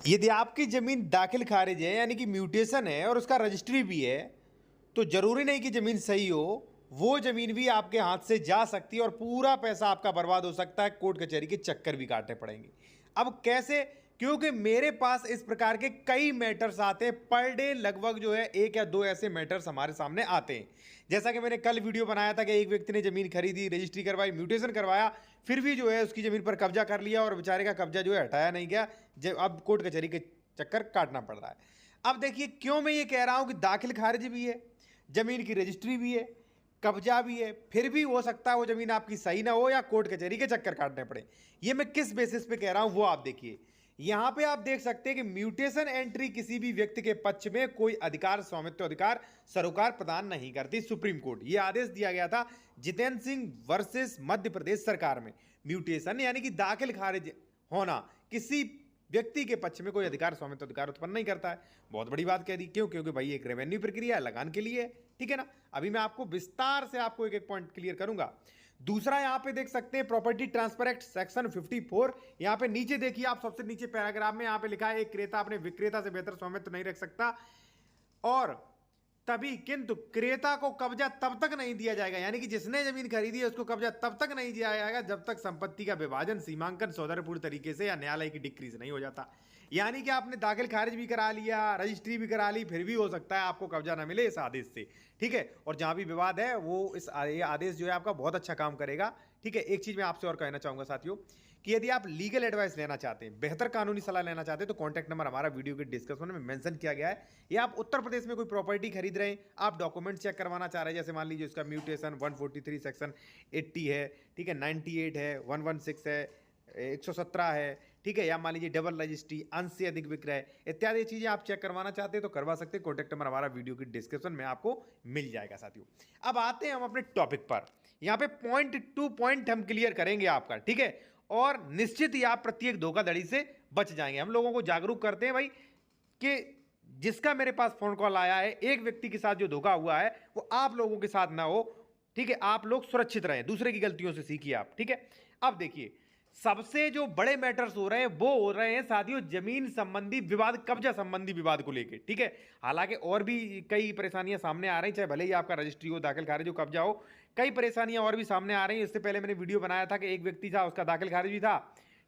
यदि आपकी ज़मीन दाखिल खारिज है यानी कि म्यूटेशन है और उसका रजिस्ट्री भी है, तो ज़रूरी नहीं कि ज़मीन सही हो। वो ज़मीन भी आपके हाथ से जा सकती है और पूरा पैसा आपका बर्बाद हो सकता है, कोर्ट कचहरी के चक्कर भी काटने पड़ेंगे। अब कैसे? क्योंकि मेरे पास इस प्रकार के कई मैटर्स आते हैं पर डे, लगभग जो है 1 या 2 ऐसे मैटर्स हमारे सामने आते हैं। जैसा कि मैंने कल वीडियो बनाया था कि एक व्यक्ति ने ज़मीन खरीदी, रजिस्ट्री करवाई, म्यूटेशन करवाया, फिर भी जो है उसकी ज़मीन पर कब्जा कर लिया और बेचारे का कब्जा जो है हटाया नहीं गया। जब अब कोर्ट कचहरी के चक्कर काटना पड़ रहा है। अब देखिए क्यों मैं ये कह रहा हूं कि दाखिल खारिज भी है, ज़मीन की रजिस्ट्री भी है, कब्जा भी है, फिर भी हो सकता है वो ज़मीन आपकी सही ना हो या कोर्ट कचहरी के चक्कर काटने पड़े। ये मैं किस बेसिस पे कह रहा हूं वो आप देखिए। यहां पे आप देख सकते हैं कि म्यूटेशन एंट्री किसी भी व्यक्ति के पक्ष में कोई अधिकार, स्वामित्व अधिकार, सरोकार प्रदान नहीं करती। सुप्रीम कोर्ट ये आदेश दिया गया था जितेंद्र सिंह वर्सेस मध्य प्रदेश सरकार में। म्यूटेशन यानी कि दाखिल खारिज होना किसी व्यक्ति के पक्ष में कोई अधिकार, स्वामित्व अधिकार उत्पन्न नहीं करता है। बहुत बड़ी बात कह दी। क्यों? क्योंकि भाई एक रेवेन्यू प्रक्रिया है, लगान के लिए है, ठीक है ना। अभी मैं आपको विस्तार से आपको एक एक पॉइंट क्लियर करूंगा। दूसरा यहां पे देख सकते हैं प्रॉपर्टी ट्रांसफर एक्ट सेक्शन 54। यहां पे नीचे देखिए आप, सबसे नीचे पैराग्राफ में यहां पे लिखा है एक क्रेता अपने विक्रेता से बेहतर स्वामित्व नहीं रख सकता और तभी, किंतु क्रेता को कब्जा तब तक नहीं दिया जाएगा, यानी कि जिसने जमीन खरीदी है उसको कब्जा तब तक नहीं दिया जाएगा जब तक संपत्ति का विभाजन, सीमांकन सौहार्दपूर्ण तरीके से या न्यायालय की डिक्री से नहीं हो जाता। यानी कि आपने दाखिल खारिज भी करा लिया, रजिस्ट्री भी करा ली, फिर भी हो सकता है आपको कब्जा ना मिले इस आदेश से, ठीक है। और जहां भी विवाद है वो ये आदेश जो है आपका बहुत अच्छा काम करेगा, ठीक है। एक चीज मैं आपसे और कहना चाहूंगा साथियों कि यदि आप लीगल एडवाइस लेना चाहते हैं, बेहतर कानूनी सलाह लेना चाहते हैं, तो कॉन्टैक्ट नंबर हमारा वीडियो के डिस्क्रिप्शन में मेंशन किया गया है। या आप उत्तर प्रदेश में कोई प्रॉपर्टी खरीद रहे हैं, आप डॉक्यूमेंट चेक करवाना चाह रहे हैं, जैसे मान लीजिए उसका म्यूटेशन 143 सेक्शन 80 है, ठीक है, 98 है, 116 है, 117 है, ठीक है, या मान लीजिए डबल रजिस्ट्री, अंश से अधिक विक्रय इत्यादि चीजें आप चेक करवाना चाहते हैं तो करवा सकते हैं। कॉन्टैक्ट नंबर हमारा वीडियो की डिस्क्रिप्शन में आपको मिल जाएगा साथियों। अब आते हैं हम अपने टॉपिक पर। यहां पे पॉइंट टू पॉइंट हम क्लियर करेंगे आपका, ठीक है। और निश्चित ही आप प्रत्येक धोखाधड़ी से बच जाएंगे। हम लोगों को जागरूक करते हैं भाई कि जिसका मेरे पास फोन कॉल आया है, एक व्यक्ति के साथ जो धोखा हुआ है वो आप लोगों के साथ ना हो, ठीक है। आप लोग सुरक्षित रहें, दूसरे की गलतियों से सीखिए आप, ठीक है। अब देखिए सबसे जो बड़े मैटर्स हो रहे हैं वो हो रहे हैं साथियों जमीन संबंधी विवाद, कब्जा संबंधी विवाद को लेकर, ठीक है। हालांकि और भी कई परेशानियां सामने आ रही, चाहे भले ही आपका रजिस्ट्री हो, दाखिल खारिज हो, कब्जा हो, कई परेशानियां और भी सामने आ रही हैं। इससे पहले मैंने वीडियो बनाया था कि एक व्यक्ति था, उसका दाखिल खारिज भी था,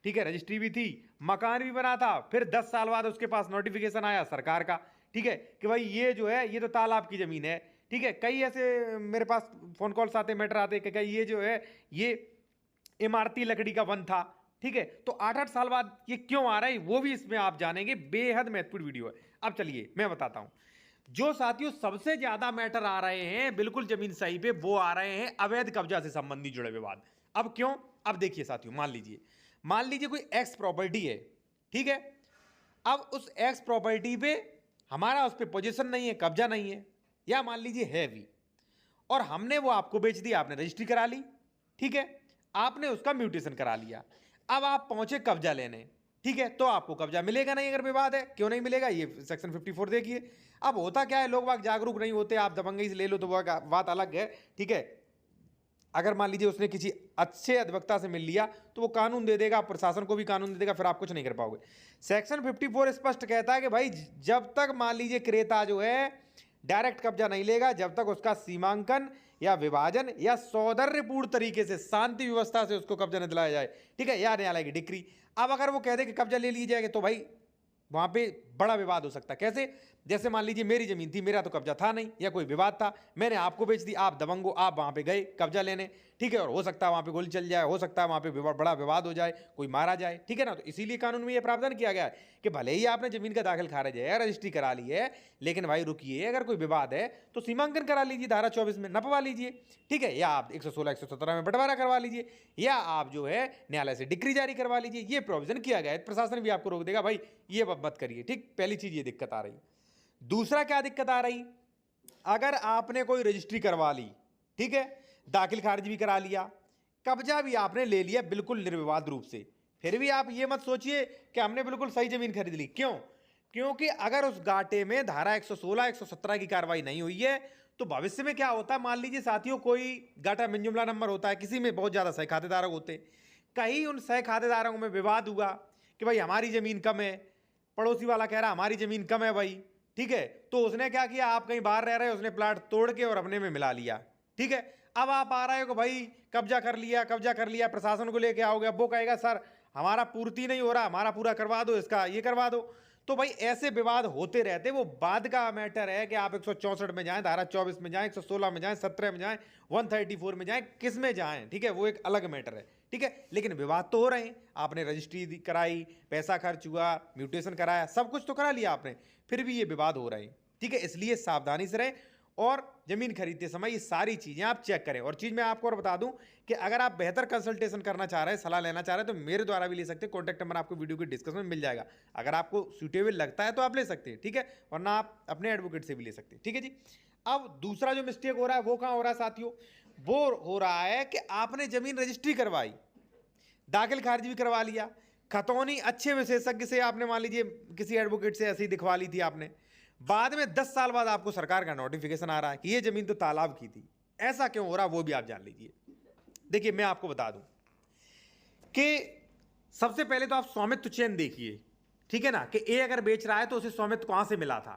ठीक है, रजिस्ट्री भी थी, मकान भी बना था, फिर 10 साल बाद उसके पास नोटिफिकेशन आया सरकार का, ठीक है, कि भाई ये जो है ये तो तालाब की जमीन है, ठीक है। कई ऐसे मेरे पास फोन कॉल्स आते, मैटर आते कि ये जो है ये इमारती लकड़ी का वन था, ठीक है। तो 8-8 साल बाद ये क्यों आ रहा है वो भी इसमें आप जानेंगे। बेहद महत्वपूर्ण वीडियो है। अब चलिए मैं बताता हूं। जो साथियों सबसे ज्यादा मैटर आ रहे हैं बिल्कुल जमीन सही पे, वो आ रहे हैं अवैध कब्जा से संबंधित जुड़े विवाद। अब क्यों? अब देखिए साथियों, मान लीजिए कोई एक्स प्रॉपर्टी है, ठीक है। अब उस एक्स प्रॉपर्टी पे हमारा उस पर पोजीशन नहीं है, कब्जा नहीं है, या मान लीजिए है भी, और हमने वो आपको बेच दिया, आपने रजिस्ट्री करा ली, ठीक है, आपने उसका म्यूटेशन करा लिया। अब आप पहुंचे कब्जा लेने, ठीक है, तो आपको कब्जा मिलेगा नहीं अगर विवाद है। क्यों नहीं मिलेगा? ये सेक्शन 54 देखिए। अब होता क्या है, लोग बाग जागरूक नहीं होते, आप दबंगई से ले लो तो वो बात अलग है, ठीक है। अगर मान लीजिए उसने किसी अच्छे अधिवक्ता से मिल लिया तो वो कानून दे देगा, प्रशासन को भी कानून दे देगा, फिर आप कुछ नहीं कर पाओगे। सेक्शन 54 स्पष्ट कहता है कि भाई जब तक मान लीजिए क्रेता जो है डायरेक्ट कब्जा नहीं लेगा, जब तक उसका सीमांकन या विभाजन या सौहार्दपूर्ण तरीके से शांति व्यवस्था से उसको कब्जा न दिलाया जाए, ठीक है, या न्यायालय की डिक्री। अब अगर वो कह दे कि कब्जा ले लीजिए जाएगा तो भाई वहां पे बड़ा विवाद हो सकता है। कैसे? जैसे मान लीजिए मेरी जमीन थी, मेरा तो कब्जा था नहीं या कोई विवाद था, मैंने आपको बेच दी, आप दबंगो, आप वहां पे गए कब्जा लेने, ठीक है, और हो सकता है वहां पे गोली चल जाए, हो सकता है वहां पे बड़ा विवाद हो जाए, कोई मारा जाए, ठीक है ना। तो इसीलिए कानून में यह प्रावधान किया गया है कि भले ही आपने जमीन का दाखिल खारिज है, रजिस्ट्री करा ली है, लेकिन भाई रुकिए, अगर कोई विवाद है तो सीमांकन करा लीजिए, धारा 24 में नपवा लीजिए, ठीक है, या आप 116 117 में बंटवारा करवा लीजिए, या आप जो है न्यायालय से डिक्री जारी करवा लीजिए। ये प्रोविजन किया गया है। प्रशासन भी आपको रोक देगा भाई ये मत करिए, ठीक। पहली चीज ये दिक्कत आ रही। दूसरा क्या दिक्कत आ रही, अगर आपने कोई रजिस्ट्री करवा ली, ठीक है, दाखिल खारिज भी करा लिया, कब्जा भी आपने ले लिया बिल्कुल निर्विवाद रूप से, फिर भी आप ये मत सोचिए कि हमने बिल्कुल सही जमीन खरीद ली। क्यों? क्योंकि अगर उस घाटे में धारा 116 117 की कार्रवाई नहीं हुई है तो भविष्य में क्या होता है, मान लीजिए साथियों कोई घाटा मिंजुमला नंबर होता है, किसी में बहुत ज्यादा सह खातेदार होते, कहीं उन सह खातेदारों में विवाद हुआ कि भाई हमारी जमीन कम है, पड़ोसी वाला कह रहा हमारी जमीन कम है भाई, ठीक है, तो उसने क्या किया, आप कहीं बाहर रह रहे हो, उसने प्लाट तोड़ के और अपने में मिला लिया, ठीक है। अब आप आ रहे हो कि भाई कब्जा कर लिया, प्रशासन को लेके आओगे, अब वो कहेगा सर हमारा पूर्ति नहीं हो रहा, हमारा पूरा करवा दो, इसका ये करवा दो। तो भाई ऐसे विवाद होते रहते, वो बाद का मैटर है कि आप 164 में जाएं, धारा 24 में जाएं, 116 में जाएं, 17 में जाएं, 134 में जाएं, किस में जाएं, ठीक है, वो एक अलग मैटर है, ठीक है। लेकिन विवाद तो हो रहे हैं, आपने रजिस्ट्री कराई, पैसा खर्च हुआ, म्यूटेशन कराया, सब कुछ तो करा लिया आपने, फिर भी ये विवाद हो रहे हैं, ठीक है। इसलिए सावधानी से रहें और जमीन खरीदते समय ये सारी चीजें आप चेक करें। और चीज मैं आपको और बता दूं कि अगर आप बेहतर कंसल्टेशन करना चाह रहे हैं, सलाह लेना चाह रहे हैं, तो मेरे द्वारा भी ले सकते हैं। कॉन्टैक्ट नंबर आपको वीडियो के डिस्क्रिप्शन में मिल जाएगा। अगर आपको सूटेबल लगता है तो आप ले सकते हैं, ठीक है, वरना आप अपने एडवोकेट से भी ले सकते हैं, ठीक है जी। अब दूसरा जो मिस्टेक हो रहा है वो कहां हो रहा है साथियों, वो हो रहा है कि आपने जमीन रजिस्ट्री करवाई, दाखिल खारिज भी करवा लिया, खतौनी अच्छे विशेषज्ञ से आपने मान लीजिए किसी एडवोकेट से ऐसी दिखवा ली थी आपने, बाद में 10 साल बाद आपको सरकार का नोटिफिकेशन आ रहा है कि ये जमीन तो तालाब की थी। ऐसा क्यों हो रहा वो भी आप जान लीजिए। देखिए मैं आपको बता दूं कि सबसे पहले तो आप स्वामित्व चयन देखिए, ठीक है ना, कि ए अगर बेच रहा है तो उसे स्वामित्व कहां से मिला था,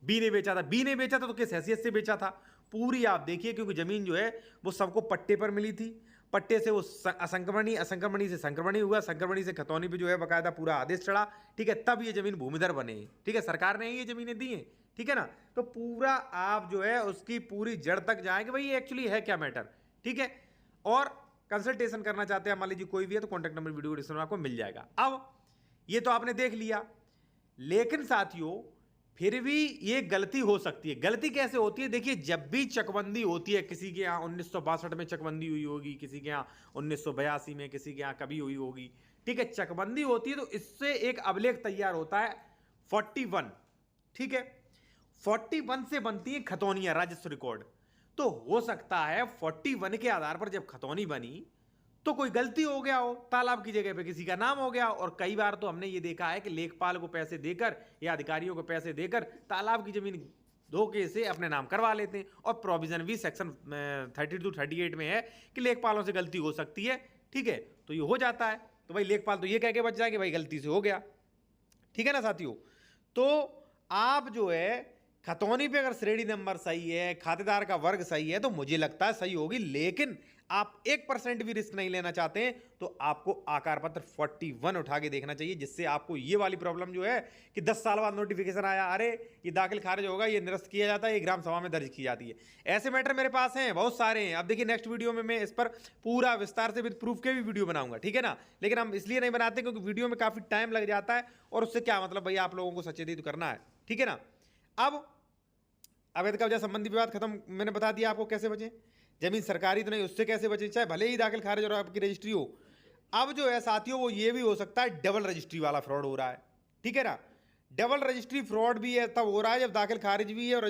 बी ने बेचा था, बी ने बेचा था तो किस हैसियत से बेचा था, पूरी आप देखिए, क्योंकि जमीन जो है वो सबको पट्टे पर मिली थी, पट्टे से वो असंक्रमणी से संक्रमणी हुआ, संक्रमणी से खतौनी पे जो है बकायदा पूरा आदेश चढ़ा, ठीक है, तब ये जमीन भूमिधर बने, ठीक है, सरकार ने ये जमीनें दी हैं, ठीक है ना। तो पूरा आप जो है उसकी पूरी जड़ तक जाएंगे भाई ये एक्चुअली है क्या मैटर, ठीक है। और कंसल्टेशन करना चाहते हैं मान लीजिए कोई भी है तो कॉन्टैक्ट नंबर वीडियो डिस्क्रिप्शन में आपको मिल जाएगा। अब ये तो आपने देख लिया, लेकिन साथियों फिर भी ये गलती हो सकती है। गलती कैसे होती है, देखिए जब भी चकबंदी होती है, किसी के यहाँ 1962 में चकबंदी हुई होगी, किसी के यहाँ 1982 में, किसी के यहाँ कभी हुई होगी, ठीक है, चकबंदी होती है तो इससे एक अभिलेख तैयार होता है 41, ठीक है, 41 से बनती है खतौनियां, राजस्व रिकॉर्ड। तो हो सकता है 41 के आधार पर जब खतौनी बनी तो कोई गलती हो गया हो, तालाब की जगह पे किसी का नाम हो गया हो। और कई बार तो हमने ये देखा है कि लेखपाल को पैसे देकर या अधिकारियों को पैसे देकर तालाब की जमीन धोखे से अपने नाम करवा लेते हैं। और प्रोविजन भी सेक्शन 32-38 में है कि लेखपालों से गलती हो सकती है, ठीक है, तो ये हो जाता है। तो भाई लेखपाल तो ये कह के बच जाए कि भाई गलती से हो गया, ठीक है ना साथियों। तो आप जो है खतौनी पे अगर श्रेणी नंबर सही है, खातेदार का वर्ग सही है, तो मुझे लगता है सही होगी। लेकिन आप 1% भी रिस्क नहीं लेना चाहते हैं तो आपको आकार पत्र 41 उठा के देखना चाहिए, जिससे आपको ये वाली प्रॉब्लम जो है कि 10 साल बाद नोटिफिकेशन आया, अरे ये दाखिल खारिज होगा, ये निरस्त किया जाता है, ये ग्राम सभा में दर्ज की जाती है। ऐसे मैटर मेरे पास हैं, बहुत सारे हैं। अब देखिए नेक्स्ट वीडियो में मैं इस पर पूरा विस्तार से विद प्रूफ के भी वीडियो बनाऊंगा, ठीक है ना। लेकिन हम इसलिए नहीं बनाते क्योंकि वीडियो में काफी टाइम लग जाता है और उससे क्या मतलब, भाई आप लोगों को सचेत करना है, ठीक है ना। अब अवैध कब्जा संबंधी विवाद खत्म, मैंने बता दिया आपको कैसे बचें, जमीन सरकारी तो नहीं उससे कैसे बचें, चाहे भले ही दाखिल खारिज और आपकी रजिस्ट्री हो। अब जो है साथियों वो ये भी हो सकता है डबल रजिस्ट्री वाला फ्रॉड हो रहा है, ठीक है ना। डबल रजिस्ट्री फ्रॉड भी है तब हो रहा है जब दाखिल खारिज भी है और